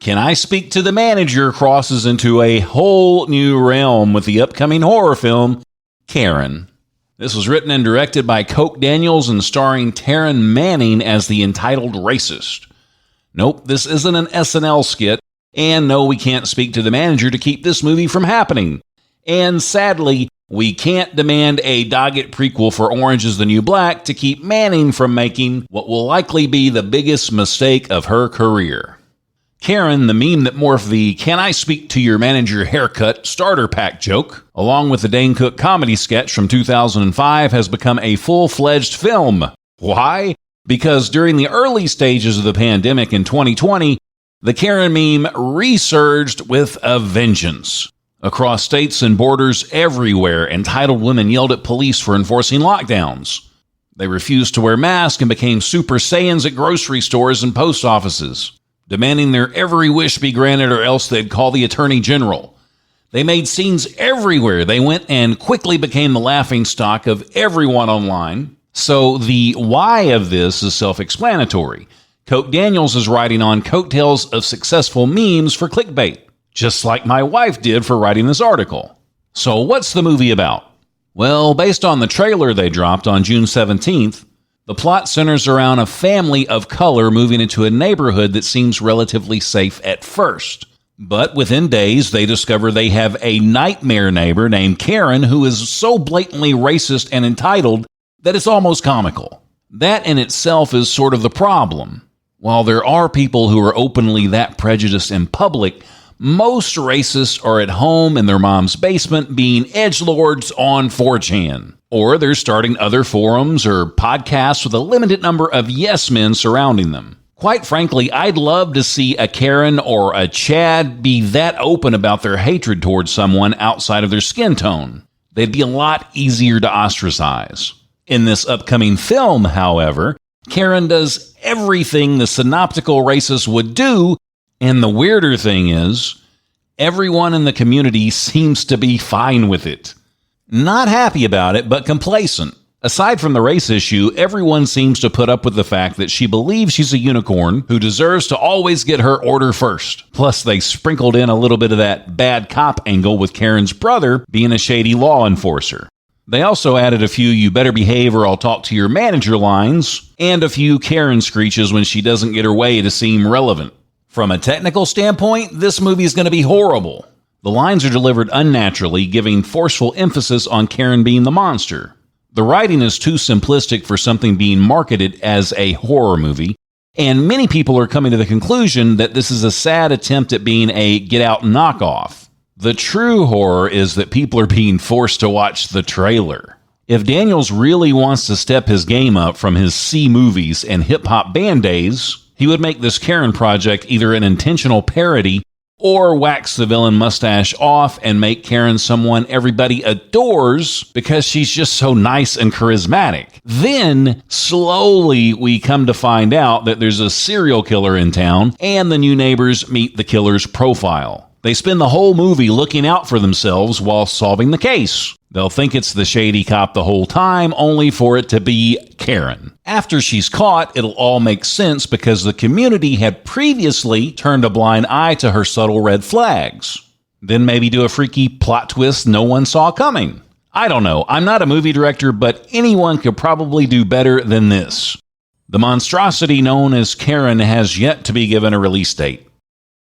Can I Speak to the Manager crosses into a whole new realm with the upcoming horror film, Karen. This was written and directed by Coke Daniels and starring Taryn Manning as the entitled racist. Nope, this isn't an SNL skit, and no, we can't speak to the manager to keep this movie from happening. And sadly, we can't demand a Doggett prequel for Orange is the New Black to keep Manning from making what will likely be the biggest mistake of her career. Karen, the meme that morphed the "Can I Speak to Your Manager" haircut starter pack joke, along with the Dane Cook comedy sketch from 2005, has become a full-fledged film. Why? Because during the early stages of the pandemic in 2020, the Karen meme resurged with a vengeance. Across states and borders everywhere, entitled women yelled at police for enforcing lockdowns. They refused to wear masks and became Super Saiyans at grocery stores and post offices, demanding their every wish be granted or else they'd call the Attorney General. They made scenes everywhere. They went and quickly became the laughingstock of everyone online. So the why of this is self-explanatory. Coke Daniels is writing on coattails of successful memes for clickbait, just like my wife did for writing this article. So what's the movie about? Well, based on the trailer they dropped on June 17th, the plot centers around a family of color moving into a neighborhood that seems relatively safe at first. But within days, they discover they have a nightmare neighbor named Karen who is so blatantly racist and entitled that it's almost comical. That in itself is sort of the problem. While there are people who are openly that prejudiced in public, most racists are at home in their mom's basement being edgelords on 4chan. Or they're starting other forums or podcasts with a limited number of yes men surrounding them. Quite frankly, I'd love to see a Karen or a Chad be that open about their hatred towards someone outside of their skin tone. They'd be a lot easier to ostracize. In this upcoming film, however, Karen does everything the synoptical racist would do, and the weirder thing is, everyone in the community seems to be fine with it. Not happy about it, but complacent. Aside from the race issue, everyone seems to put up with the fact that she believes she's a unicorn who deserves to always get her order first. Plus, they sprinkled in a little bit of that bad cop angle with Karen's brother being a shady law enforcer. They also added a few "you better behave or I'll talk to your manager" lines, and a few Karen screeches when she doesn't get her way to seem relevant. From a technical standpoint, this movie is going to be horrible. The lines are delivered unnaturally, giving forceful emphasis on Karen being the monster. The writing is too simplistic for something being marketed as a horror movie, and many people are coming to the conclusion that this is a sad attempt at being a Get Out knockoff. The true horror is that people are being forced to watch the trailer. If Daniels really wants to step his game up from his C movies and hip-hop band days, he would make this Karen project either an intentional parody or wax the villain mustache off and make Karen someone everybody adores because she's just so nice and charismatic. Then, slowly, we come to find out that there's a serial killer in town, and the new neighbors meet the killer's profile. They spend the whole movie looking out for themselves while solving the case. They'll think it's the shady cop the whole time, only for it to be Karen. After she's caught, it'll all make sense because the community had previously turned a blind eye to her subtle red flags. Then maybe do a freaky plot twist no one saw coming. I don't know. I'm not a movie director, but anyone could probably do better than this. The monstrosity known as Karen has yet to be given a release date.